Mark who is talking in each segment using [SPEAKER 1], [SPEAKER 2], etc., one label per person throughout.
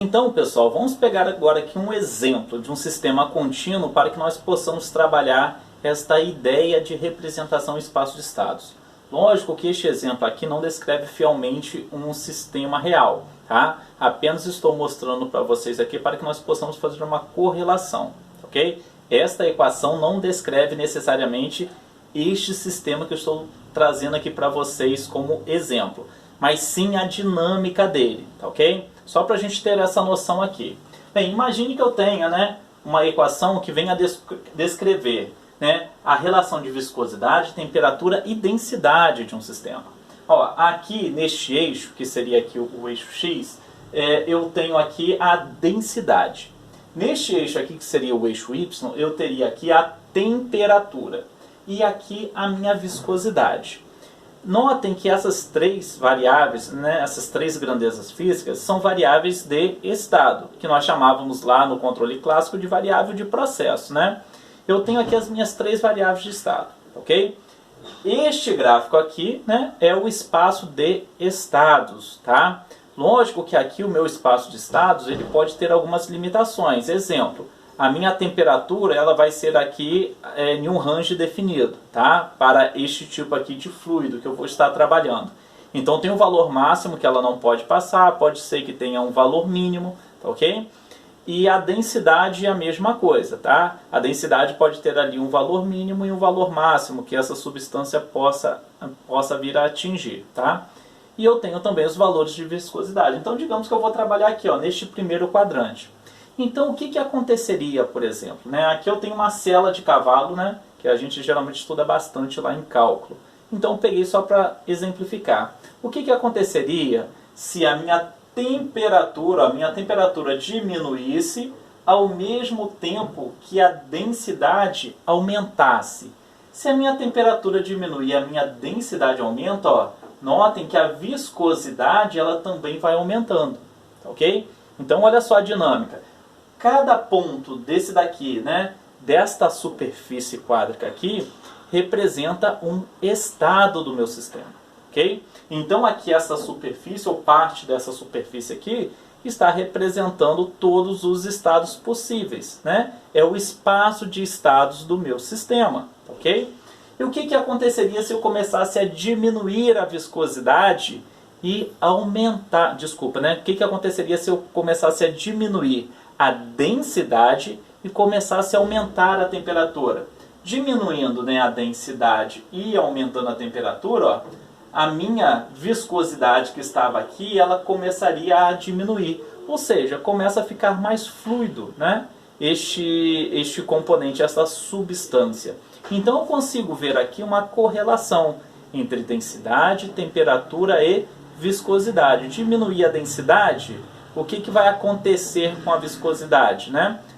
[SPEAKER 1] Então, pessoal, vamos pegar agora aqui um exemplo de um sistema contínuo para que nós possamos trabalhar esta ideia de representação em espaço de estados. Lógico que este exemplo aqui não descreve fielmente um sistema real, tá? Apenas estou mostrando para vocês aqui para que nós possamos fazer uma correlação, ok? Esta equação não descreve necessariamente este sistema que eu estou trazendo aqui para vocês como exemplo, mas sim a dinâmica dele, tá ok? Só para a gente ter essa noção aqui. Bem, imagine que eu tenha, uma equação que venha descrever, a relação de viscosidade, temperatura e densidade de um sistema. Ó, aqui neste eixo, que seria aqui o eixo X, eu tenho aqui a densidade. Neste eixo aqui, que seria o eixo Y, eu teria aqui a temperatura. E aqui a minha viscosidade. Notem que essas três variáveis, essas três grandezas físicas, são variáveis de estado, que nós chamávamos lá no controle clássico de variável de processo, Eu tenho aqui as minhas três variáveis de estado, ok? Este gráfico aqui, é o espaço de estados, tá? Lógico que aqui o meu espaço de estados, ele pode ter algumas limitações. Exemplo, a minha temperatura, ela vai ser aqui em um range definido, tá? Para este tipo aqui de fluido que eu vou estar trabalhando. Então tem um valor máximo que ela não pode passar, pode ser que tenha um valor mínimo, tá ok? E a densidade é a mesma coisa, tá? A densidade pode ter ali um valor mínimo e um valor máximo que essa substância possa vir a atingir, tá? E eu tenho também os valores de viscosidade. Então digamos que eu vou trabalhar aqui, ó, neste primeiro quadrante. Então, o que aconteceria, por exemplo? Aqui eu tenho uma sela de cavalo, que a gente geralmente estuda bastante lá em cálculo. Então, eu peguei só para exemplificar. O que aconteceria se a minha temperatura diminuísse ao mesmo tempo que a densidade aumentasse? Se a minha temperatura diminui e a minha densidade aumenta, ó, notem que a viscosidade ela também vai aumentando, ok? Então, olha só a dinâmica. Cada ponto desse daqui, desta superfície quádrica aqui, representa um estado do meu sistema, ok? Então aqui essa superfície, ou parte dessa superfície aqui, está representando todos os estados possíveis, É o espaço de estados do meu sistema, ok? E o que aconteceria se eu começasse a diminuir a viscosidade e aumentar, o que aconteceria se eu começasse a diminuir a densidade e começasse a aumentar a temperatura? Diminuindo a densidade e aumentando a temperatura, ó, a minha viscosidade que estava aqui, ela começaria a diminuir. Ou seja, começa a ficar mais fluido, este componente, essa substância. Então eu consigo ver aqui uma correlação entre densidade, temperatura e viscosidade. Diminuir a densidade, o que vai acontecer com a viscosidade?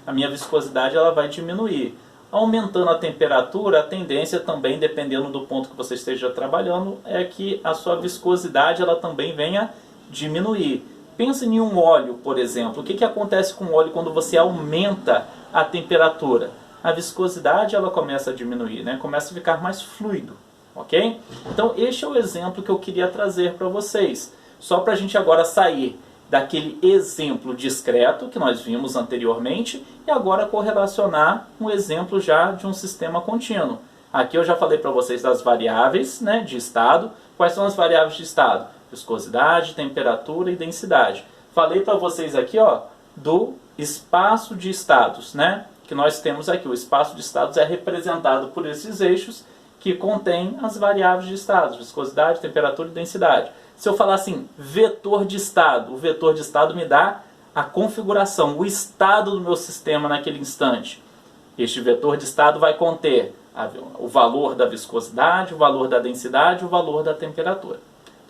[SPEAKER 1] A minha viscosidade ela vai diminuir. Aumentando a temperatura, a tendência também, dependendo do ponto que você esteja trabalhando, é que a sua viscosidade ela também venha diminuir. Pense em um óleo, por exemplo. O que acontece com o óleo quando você aumenta a temperatura? A viscosidade ela começa a diminuir, começa a ficar mais fluido. Ok? Então este é o exemplo que eu queria trazer para vocês. Só para a gente agora sair daquele exemplo discreto que nós vimos anteriormente e agora correlacionar um exemplo já de um sistema contínuo. Aqui eu já falei para vocês das variáveis de estado. Quais são as variáveis de estado? Viscosidade, temperatura e densidade. Falei para vocês aqui, ó, do espaço de estados, que nós temos aqui. O espaço de estados é representado por esses eixos que contém as variáveis de estados, viscosidade, temperatura e densidade. Se eu falar assim, vetor de estado, o vetor de estado me dá a configuração, o estado do meu sistema naquele instante. Este vetor de estado vai conter o valor da viscosidade, o valor da densidade, o valor da temperatura.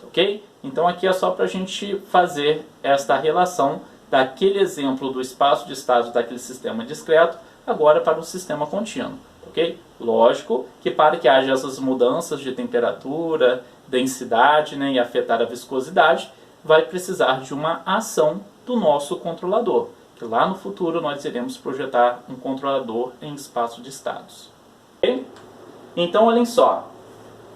[SPEAKER 1] Ok? Então aqui é só para a gente fazer esta relação daquele exemplo do espaço de estados daquele sistema discreto, agora para um sistema contínuo. Okay? Lógico que para que haja essas mudanças de temperatura, densidade e afetar a viscosidade, vai precisar de uma ação do nosso controlador. Que lá no futuro nós iremos projetar um controlador em espaço de estados. Okay? Então olhem só,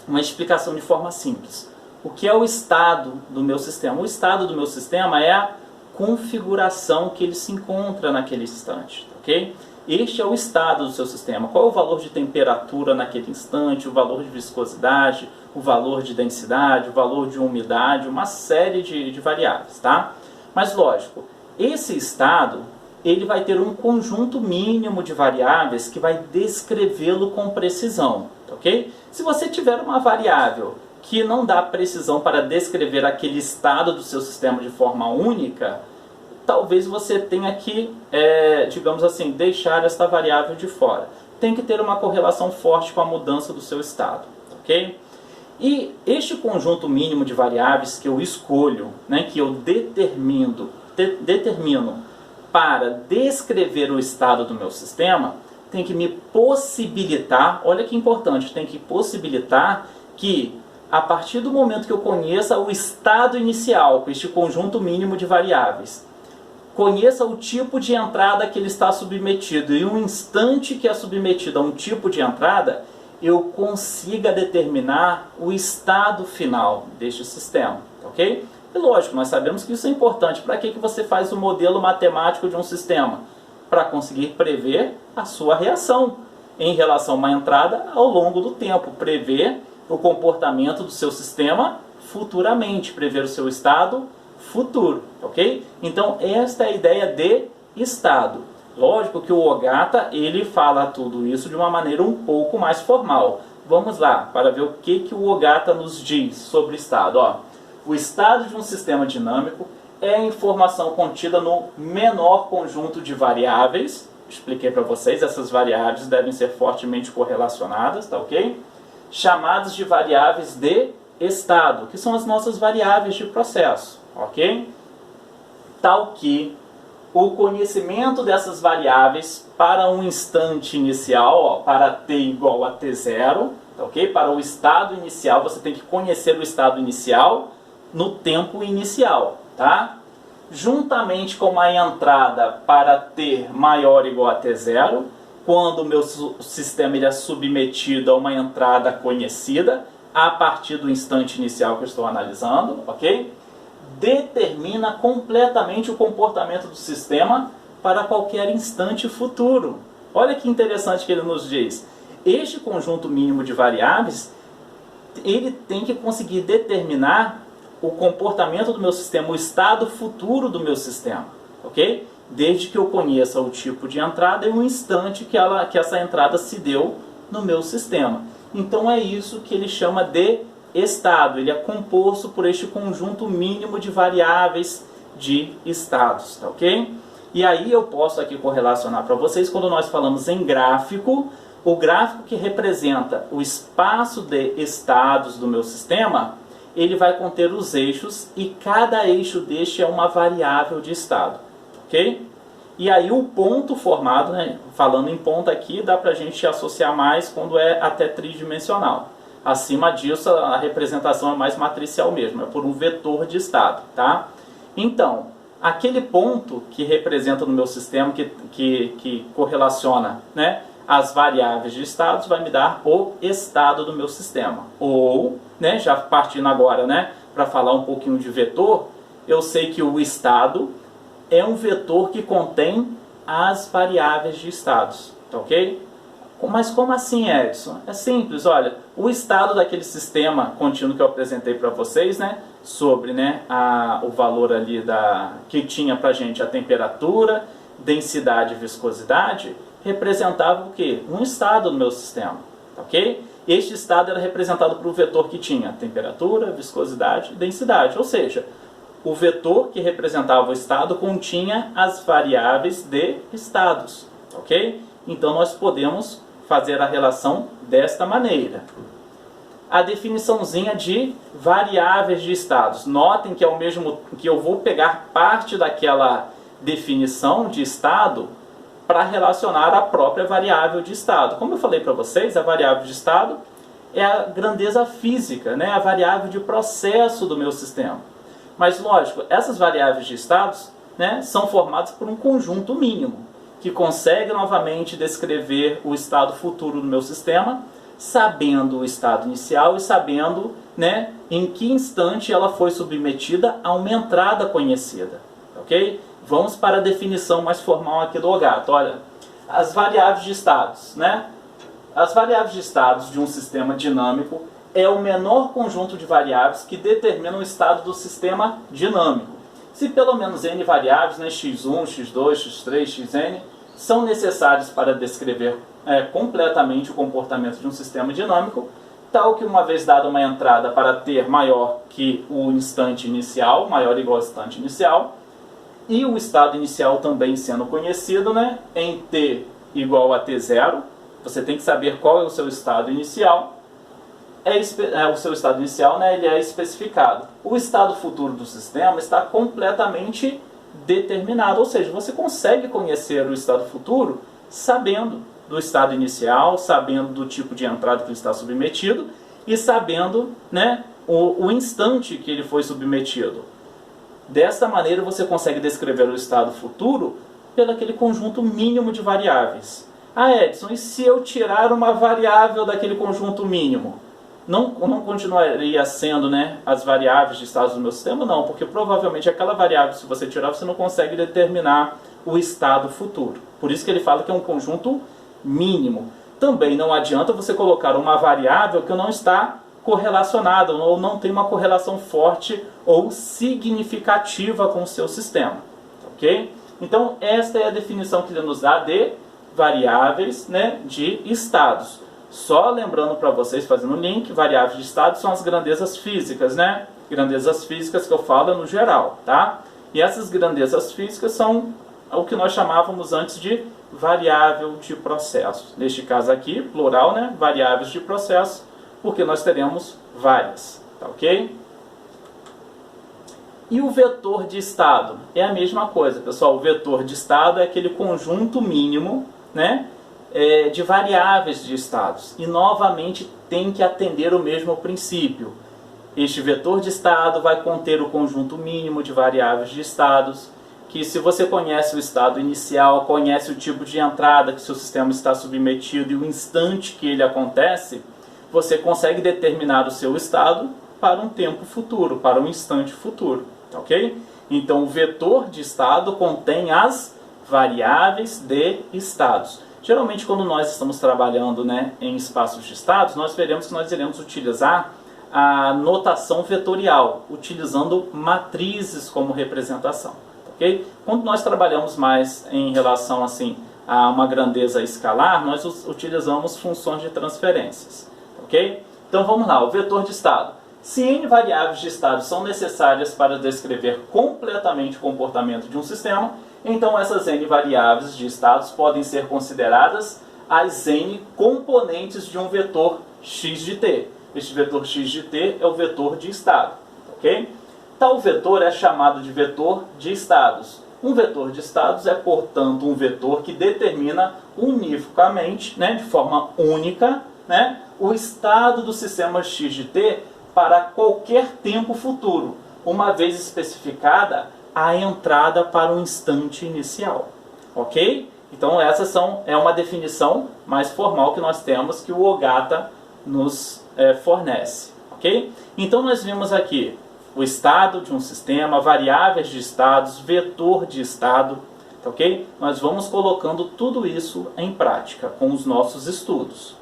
[SPEAKER 1] uma explicação de forma simples. O que é o estado do meu sistema? O estado do meu sistema é a configuração que ele se encontra naquele instante, ok? Este é o estado do seu sistema. Qual é o valor de temperatura naquele instante, o valor de viscosidade, o valor de densidade, o valor de umidade, uma série de variáveis, tá? Mas lógico, esse estado ele vai ter um conjunto mínimo de variáveis que vai descrevê-lo com precisão, ok? Se você tiver uma variável que não dá precisão para descrever aquele estado do seu sistema de forma única, talvez você tenha que, digamos assim, deixar esta variável de fora. Tem que ter uma correlação forte com a mudança do seu estado, ok? E este conjunto mínimo de variáveis que eu escolho, né, que eu determino para descrever o estado do meu sistema, tem que me possibilitar, olha que importante, tem que possibilitar que a partir do momento que eu conheça o estado inicial, com este conjunto mínimo de variáveis, conheça o tipo de entrada que ele está submetido e um instante que é submetido a um tipo de entrada, eu consiga determinar o estado final deste sistema, ok? E lógico, nós sabemos que isso é importante. Para que você faz o modelo matemático de um sistema? Para conseguir prever a sua reação em relação a uma entrada ao longo do tempo, prever o comportamento do seu sistema futuramente, prever o seu estado futuro, ok? Então, esta é a ideia de estado. Lógico que o Ogata, ele fala tudo isso de uma maneira um pouco mais formal. Vamos lá, para ver o que o Ogata nos diz sobre estado. Ó, o estado de um sistema dinâmico é a informação contida no menor conjunto de variáveis. Expliquei para vocês, essas variáveis devem ser fortemente correlacionadas, tá ok? Chamadas de variáveis de estado, que são as nossas variáveis de processo, ok? Tal que o conhecimento dessas variáveis para um instante inicial, ó, para t igual a t0, tá ok? Para o estado inicial, você tem que conhecer o estado inicial no tempo inicial, tá? Juntamente com a entrada para t maior ou igual a t0, quando o meu sistema ele é submetido a uma entrada conhecida, a partir do instante inicial que eu estou analisando, ok? Determina completamente o comportamento do sistema para qualquer instante futuro. Olha que interessante que ele nos diz. Este conjunto mínimo de variáveis, ele tem que conseguir determinar o comportamento do meu sistema, o estado futuro do meu sistema, ok? Desde que eu conheça o tipo de entrada e o instante que essa entrada se deu no meu sistema. Então é isso que ele chama de estado. Ele é composto por este conjunto mínimo de variáveis de estados, tá ok? E aí eu posso aqui correlacionar para vocês, quando nós falamos em gráfico, o gráfico que representa o espaço de estados do meu sistema, ele vai conter os eixos e cada eixo deste é uma variável de estado, ok? E aí o ponto formado, né, falando em ponto aqui, dá para a gente associar mais quando é até tridimensional. Acima disso, a representação é mais matricial mesmo, é por um vetor de estado, tá? Então, aquele ponto que representa no meu sistema, que correlaciona, né, as variáveis de estados, vai me dar o estado do meu sistema. Ou, né, já partindo agora, né, para falar um pouquinho de vetor, eu sei que o estado é um vetor que contém as variáveis de estados, tá ok? Mas como assim, Edson? É simples, olha, o estado daquele sistema contínuo que eu apresentei para vocês, né, sobre, né, o valor ali que tinha para a gente a temperatura, densidade e viscosidade, representava o quê? Um estado no meu sistema, tá ok? Este estado era representado por um vetor que tinha temperatura, viscosidade e densidade, ou seja, o vetor que representava o estado continha as variáveis de estados, ok? Então nós podemos fazer a relação desta maneira. A definiçãozinha de variáveis de estados. Notem que é o mesmo que eu vou pegar parte daquela definição de estado para relacionar a própria variável de estado. Como eu falei para vocês, a variável de estado é a grandeza física, né? A variável de processo do meu sistema. Mas lógico, essas variáveis de estados, né, são formadas por um conjunto mínimo, que consegue novamente descrever o estado futuro do meu sistema, sabendo o estado inicial e sabendo, né, em que instante ela foi submetida a uma entrada conhecida. Ok? ok? Vamos para a definição mais formal aqui do OGATA. Olha, as variáveis de estados, né? As variáveis de estados de um sistema dinâmico é o menor conjunto de variáveis que determinam o estado do sistema dinâmico. Se pelo menos n variáveis, né, x1, x2, x3, xn, são necessárias para descrever completamente o comportamento de um sistema dinâmico, tal que uma vez dada uma entrada para t maior que o instante inicial, maior ou igual ao instante inicial, e o estado inicial também sendo conhecido, né, em t igual a t0, você tem que saber qual é o seu estado inicial. O seu estado inicial, né, ele é especificado. O estado futuro do sistema está completamente determinado, ou seja, você consegue conhecer o estado futuro sabendo do estado inicial, sabendo do tipo de entrada que ele está submetido e sabendo, né, o instante que ele foi submetido. Desta maneira você consegue descrever o estado futuro pelo aquele conjunto mínimo de variáveis. Ah, Edson, e se eu tirar uma variável daquele conjunto mínimo? Não continuaria sendo, né, as variáveis de estados do meu sistema? Não, porque provavelmente aquela variável, se você tirar, você não consegue determinar o estado futuro. Por isso que ele fala que é um conjunto mínimo. Também não adianta você colocar uma variável que não está correlacionada ou não tem uma correlação forte ou significativa com o seu sistema. Ok? Então, esta é a definição que ele nos dá de variáveis, né, de estados. Só lembrando para vocês, fazendo um link, variáveis de estado são as grandezas físicas, né? Grandezas físicas que eu falo no geral, tá? E essas grandezas físicas são o que nós chamávamos antes de variável de processo. Neste caso aqui, plural, né? Variáveis de processo, porque nós teremos várias, tá ok? E o vetor de estado? É a mesma coisa, pessoal. O vetor de estado é aquele conjunto mínimo, né, de variáveis de estados. E novamente tem que atender o mesmo princípio. Este vetor de estado vai conter o conjunto mínimo de variáveis de estados, que se você conhece o estado inicial, conhece o tipo de entrada que seu sistema está submetido e o instante que ele acontece, você consegue determinar o seu estado para um tempo futuro, para um instante futuro. Ok? Então o vetor de estado contém as variáveis de estados. Geralmente quando nós estamos trabalhando, né, em espaços de estados, nós veremos que nós iremos utilizar a notação vetorial, utilizando matrizes como representação. Okay? Quando nós trabalhamos mais em relação assim, a uma grandeza escalar, nós utilizamos funções de transferências. Okay? Então vamos lá, o vetor de estado. Se n variáveis de estado são necessárias para descrever completamente o comportamento de um sistema, então essas n variáveis de estados podem ser consideradas as n componentes de um vetor x de t. Este vetor x de t é o vetor de estado. Okay? Tal vetor é chamado de vetor de estados. Um vetor de estados é, portanto, um vetor que determina univocamente, né, de forma única, né, o estado do sistema x de t para qualquer tempo futuro, uma vez especificada a entrada para o instante inicial. Ok? Então essa é uma definição mais formal que nós temos, que o OGATA nos fornece. Ok? Então nós vimos aqui o estado de um sistema, variáveis de estados, vetor de estado. Ok? Nós vamos colocando tudo isso em prática com os nossos estudos.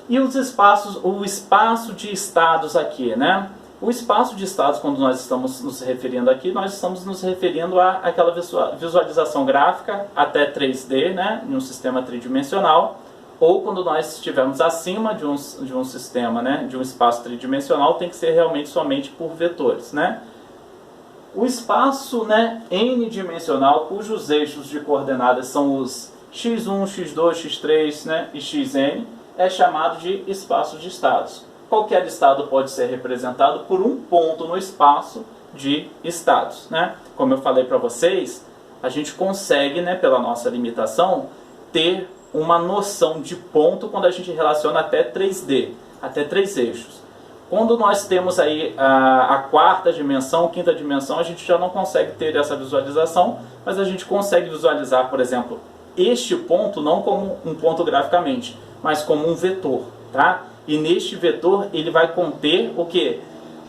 [SPEAKER 1] E os espaços, o espaço de estados aqui, né? O espaço de estados, quando nós estamos nos referindo aqui, nós estamos nos referindo àquela visualização gráfica até 3D, né? Em um sistema tridimensional, ou quando nós estivermos acima de um sistema, né? De um espaço tridimensional, tem que ser realmente somente por vetores, né? O espaço, né, n-dimensional, cujos eixos de coordenadas são os x1, x2, x3, né, e xn, é chamado de espaço de estados. Qualquer estado pode ser representado por um ponto no espaço de estados, né? Como eu falei para vocês, a gente consegue, né, pela nossa limitação, ter uma noção de ponto quando a gente relaciona até 3D, até 3 eixos. Quando nós temos aí a quarta dimensão, quinta dimensão, a gente já não consegue ter essa visualização, mas a gente consegue visualizar, por exemplo, este ponto não como um ponto graficamente, mas como um vetor, tá? E neste vetor ele vai conter o quê?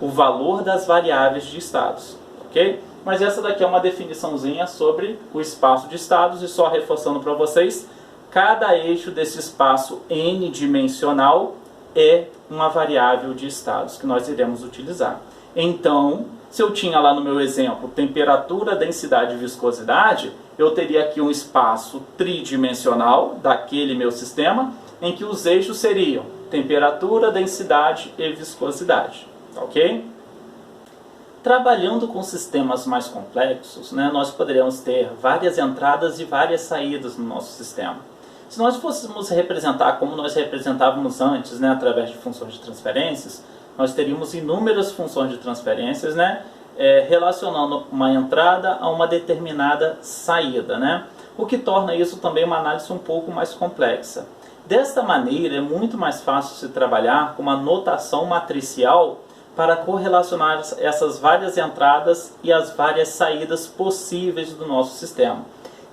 [SPEAKER 1] O valor das variáveis de estados, ok? Mas essa daqui é uma definiçãozinha sobre o espaço de estados, e só reforçando para vocês, cada eixo desse espaço n-dimensional é uma variável de estados que nós iremos utilizar. Então, se eu tinha lá no meu exemplo temperatura, densidade e viscosidade, eu teria aqui um espaço tridimensional daquele meu sistema, em que os eixos seriam temperatura, densidade e viscosidade, ok? Trabalhando com sistemas mais complexos, né, nós poderíamos ter várias entradas e várias saídas no nosso sistema. Se nós fôssemos representar como nós representávamos antes, né, através de funções de transferências, nós teríamos inúmeras funções de transferências, né, relacionando uma entrada a uma determinada saída, né, o que torna isso também uma análise um pouco mais complexa. Desta maneira, é muito mais fácil se trabalhar com uma notação matricial para correlacionar essas várias entradas e as várias saídas possíveis do nosso sistema.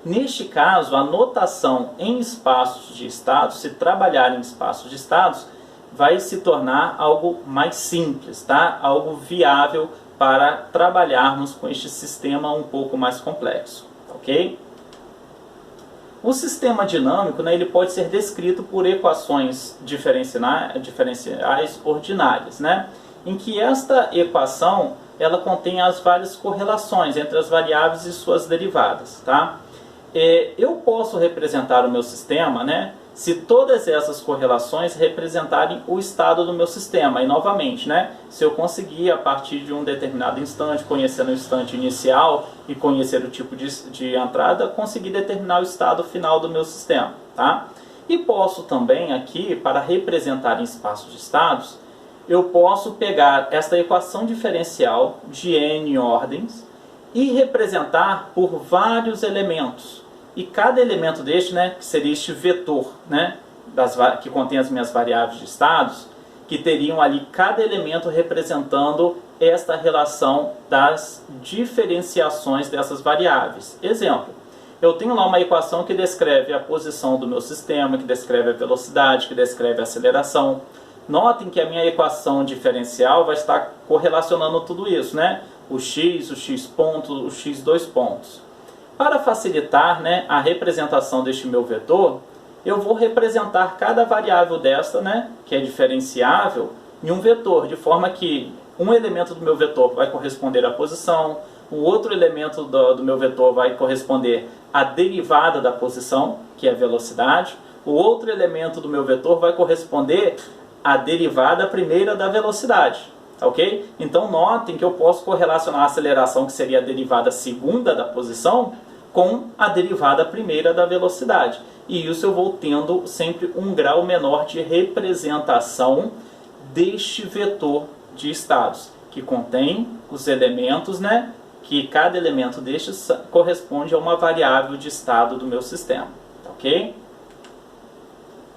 [SPEAKER 1] Neste caso, a notação em espaços de estados, se trabalhar em espaços de estados, vai se tornar algo mais simples, tá? Algo viável para trabalharmos com este sistema um pouco mais complexo, ok? O sistema dinâmico, né, ele pode ser descrito por equações diferenciais ordinárias, né, em que esta equação ela contém as várias correlações entre as variáveis e suas derivadas. Tá? Eu posso representar o meu sistema, né, se todas essas correlações representarem o estado do meu sistema. E novamente, né, se eu conseguir a partir de um determinado instante, conhecendo o instante inicial e conhecer o tipo de entrada, conseguir determinar o estado final do meu sistema. Tá? E posso também aqui, para representar em espaços de estados, eu posso pegar esta equação diferencial de n ordens e representar por vários elementos. E cada elemento deste, né, que seria este vetor, né, que contém as minhas variáveis de estados, que teriam ali cada elemento representando esta relação das diferenciações dessas variáveis. Exemplo, eu tenho lá uma equação que descreve a posição do meu sistema, que descreve a velocidade, que descreve a aceleração. Notem que a minha equação diferencial vai estar correlacionando tudo isso, né? O x pontos, o x dois pontos. Para facilitar, né, a representação deste meu vetor, eu vou representar cada variável desta, né, que é diferenciável, em um vetor, de forma que um elemento do meu vetor vai corresponder à posição, o outro elemento do meu vetor vai corresponder à derivada da posição, que é a velocidade, o outro elemento do meu vetor vai corresponder à derivada primeira da velocidade. Ok? Então notem que eu posso correlacionar a aceleração, que seria a derivada segunda da posição, com a derivada primeira da velocidade. E isso eu vou tendo sempre um grau menor de representação deste vetor de estados, que contém os elementos, né, que cada elemento destes corresponde a uma variável de estado do meu sistema. Ok?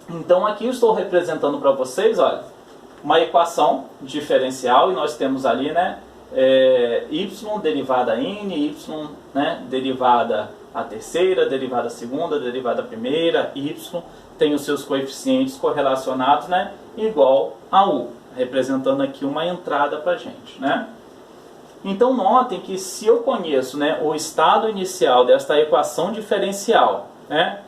[SPEAKER 1] Então aqui eu estou representando para vocês, olha, uma equação diferencial, e nós temos ali, né, y derivada n, y, né, derivada a terceira, derivada a segunda, derivada a primeira, y tem os seus coeficientes correlacionados, né, igual a u, representando aqui uma entrada para a gente, né. Então notem que se eu conheço, né, o estado inicial desta equação diferencial, né,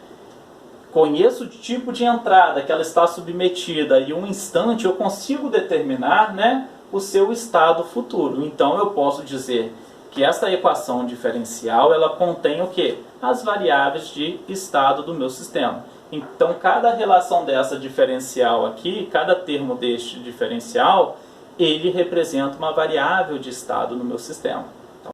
[SPEAKER 1] conheço o tipo de entrada que ela está submetida e um instante, eu consigo determinar, né, o seu estado futuro. Então eu posso dizer que esta equação diferencial ela contém o quê? As variáveis de estado do meu sistema. Então cada relação dessa diferencial aqui, cada termo deste diferencial, ele representa uma variável de estado no meu sistema.